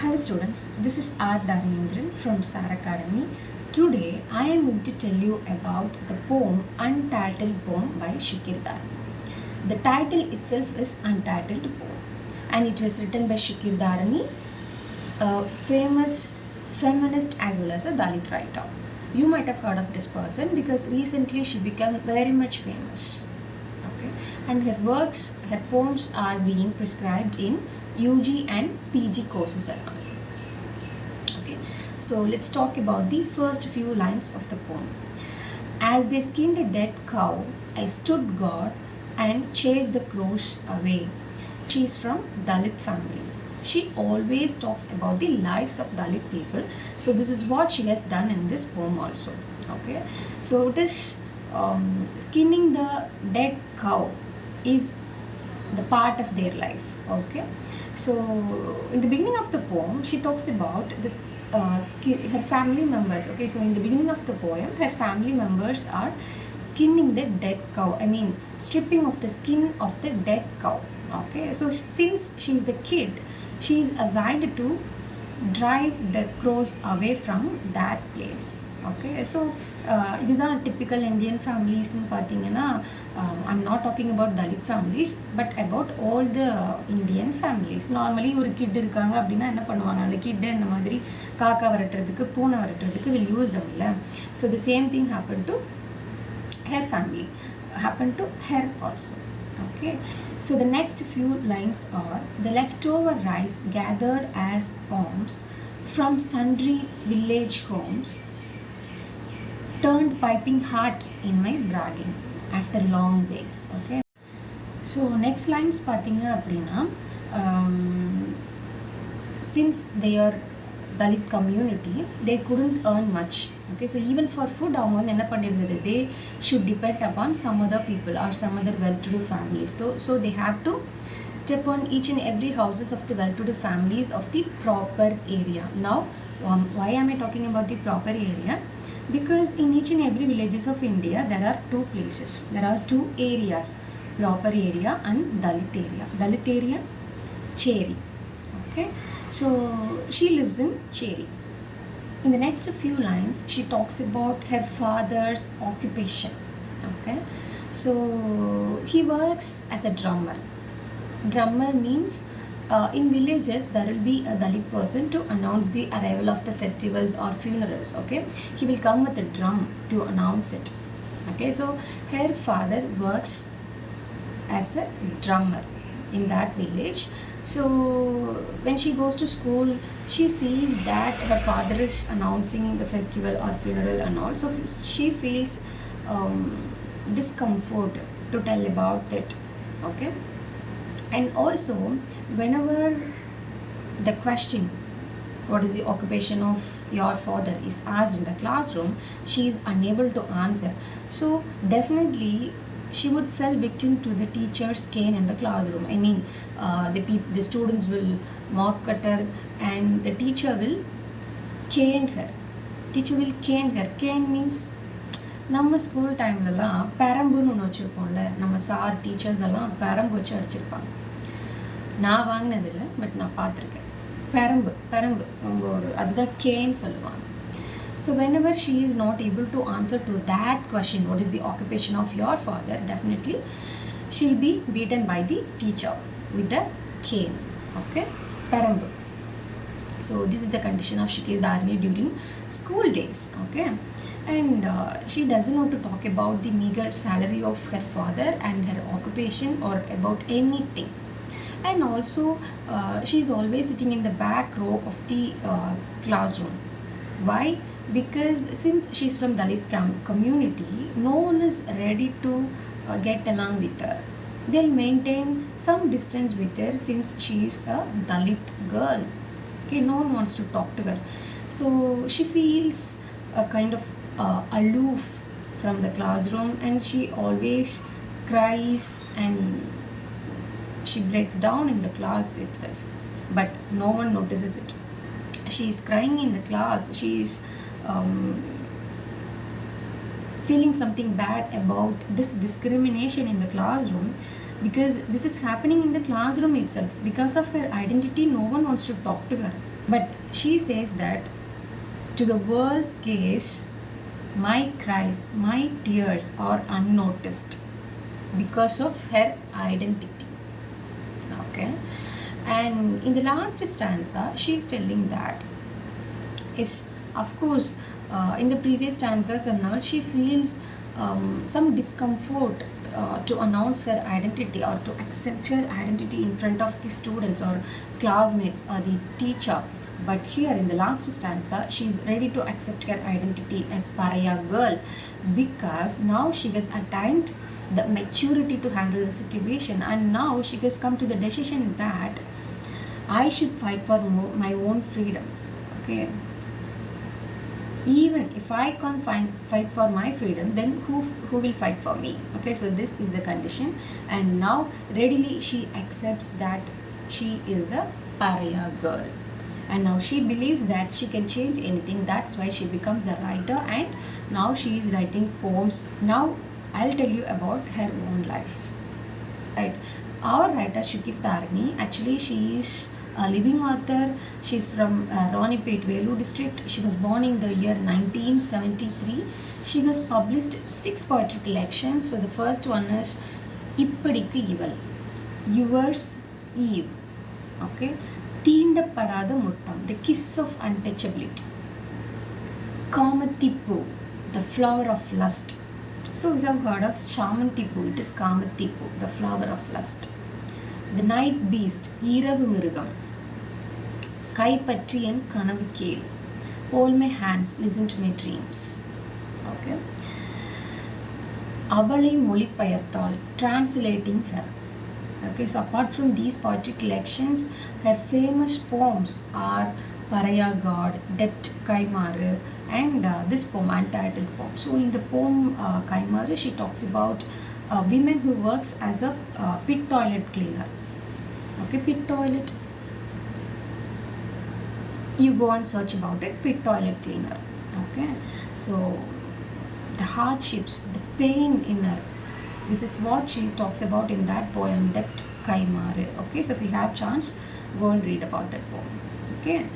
Hello students, this is R. Dharmendran from SAR Academy. Today I am going to tell you about the poem Untitled Poem by Sukirdharani. The title itself is Untitled Poem and it was written by Sukirdharani, a famous feminist as well as a Dalit writer. You might have heard of this person because recently she became very much famous. Okay, and her works, her poems are being prescribed in UG and PG courses alone. Okay, so let's talk about the first few lines of the poem. As they skinned a dead cow, I stood guard and chased the crows away. She is from Dalit family. She always talks about the lives of Dalit people. So this is what she has done in this poem also. Okay, so it is skinning the dead cow is the part of their life. Okay, so in the beginning of the poem she talks about this her family members. Okay, so in the beginning of the poem her family members are skinning the dead cow, I mean stripping of the skin of the dead cow. Okay, so since she is the kid, she is assigned to drive the crows away from that place. Okay, so இதுதான் typical Indian families ன்னு பார்த்தீங்கன்னா I'm not talking about Dalit families but about all the Indian families. Normally ஒரு kit இருக்காங்க அப்படின்னா என்ன பண்ணுவாங்க, அந்த கிட்டை இந்த மாதிரி காக்கா விரட்டுறதுக்கு பூனை விரட்டுறதுக்கு will use them இல்லை. So the same thing happened to her family, happened to her also. Okay, so the next few lines are: the leftover rice gathered as alms from sundry village homes turned piping heart in my bragging after long waits. Okay, so next lines பார்த்தீங்க அப்படின்னா since they are Dalit community, they couldn't earn much. Okay, so even for food அவங்க வந்து என்ன பண்ணியிருந்தது, they should depend upon some other people or some other well-to-do families. So they have to step on each and every houses of the well-to-do families of the proper area. Now why am I talking about the proper area? Because in each and every villages of India there are two places, there are two areas, proper area and Dalit area. Dalit area, Cheri. Okay, so she lives in Cheri. In the next few lines she talks about her father's occupation. Okay, so he works as a drummer. Drummer means in villages there will be a Dalit person to announce the arrival of the festivals or funerals. Okay, he will come with a drum to announce it. Okay, so her father works as a drummer in that village. So when she goes to school she sees that her father is announcing the festival or funeral and all, so she feels discomfort to tell about it. Okay, and also whenever the question what is the occupation of your father is asked in the classroom, she is unable to answer. So definitely she would fall victim to the teacher's cane in the classroom. I mean the students will mock at her and the teacher will cane her. Teacher will cane her. Cane means நம்ம school டைம்லலாம் பெரம்புன்னு ஒன்று வச்சுருப்போம்ல, நம்ம sir teachers எல்லாம் பெரம்பு வச்சு அடிச்சிருப்பாங்க. நான் வாங்கினதில்லை but நான் பார்த்துருக்கேன். பெரம்பு அவங்க ஒரு அதுதான் கேன்னு சொல்லுவாங்க. So whenever she is not able to answer to that question, what is the occupation of your father, definitely she'll be beaten by the teacher with the cane. Okay, perambu. So this is the condition of Sukirdharani during school days. Okay, and she doesn't want to talk about the meager salary of her father and her occupation or about anything. And also she is always sitting in the back row of the classroom. Why? Because since she is from Dalit community, no one is ready to get along with her. They'll maintain some distance with her since she is a Dalit girl. Okay, no one wants to talk to her, so she feels a kind of aloof from the classroom and she always cries and she breaks down in the class itself, but no one notices it. She is crying in the class, she is feeling something bad about this discrimination in the classroom because this is happening in the classroom itself. Because of her identity, no one wants to talk to her. But she says that to the world's gaze, my cries, my tears are unnoticed because of her identity. Okay, and in the last stanza, she is telling that is, of course, in the previous stanzas and all, she feels some discomfort to announce her identity or to accept her identity in front of the students or classmates or the teacher. But here in the last stanza, she is ready to accept her identity as pariah girl, because now she has attained the maturity to handle the situation, and now she has come to the decision that I should fight for my own freedom. Okay, even if I can't fight for my freedom, then who will fight for me? Okay, so this is the condition, and now readily she accepts that she is a pariah girl, and now she believes that she can change anything. That's why she becomes a writer, and now she is writing poems. Now I'll tell you about her own life. Right, our writer Sukirdharani, actually she is a living author. She's from Ronipet, Velu district. She was born in the year 1973. She has published 6 poetry collections. So the first one is Ippadikku Ival, Yours Eve, okay, Teendapadada Muttam, The Kiss of Untouchability, Kamatippu, The Flower of Lust. So we have heard of Shamantipu, it is Kamatippu, the flower of lust. The Night Beast, Iravu Mirugam, Kaipatri and Kanavu Kale, Hold My Hands, Listen to My Dreams. Okay. Abalai Molipayarthal, translating her. Okay, so apart from these poetry collections, her famous poems are Paraya God, Debt Kaimaru, and this poem, Untitled poem. So in the poem Kaimaru, she talks about a woman who works as a pit toilet cleaner. Okay, pit toilet, you go and search about it, pit toilet cleaner. Okay, so the hardships, the pain in her, this is what she talks about in that poem, Debt Kaimaru. Okay, so if you have chance, go and read about that poem. Okay.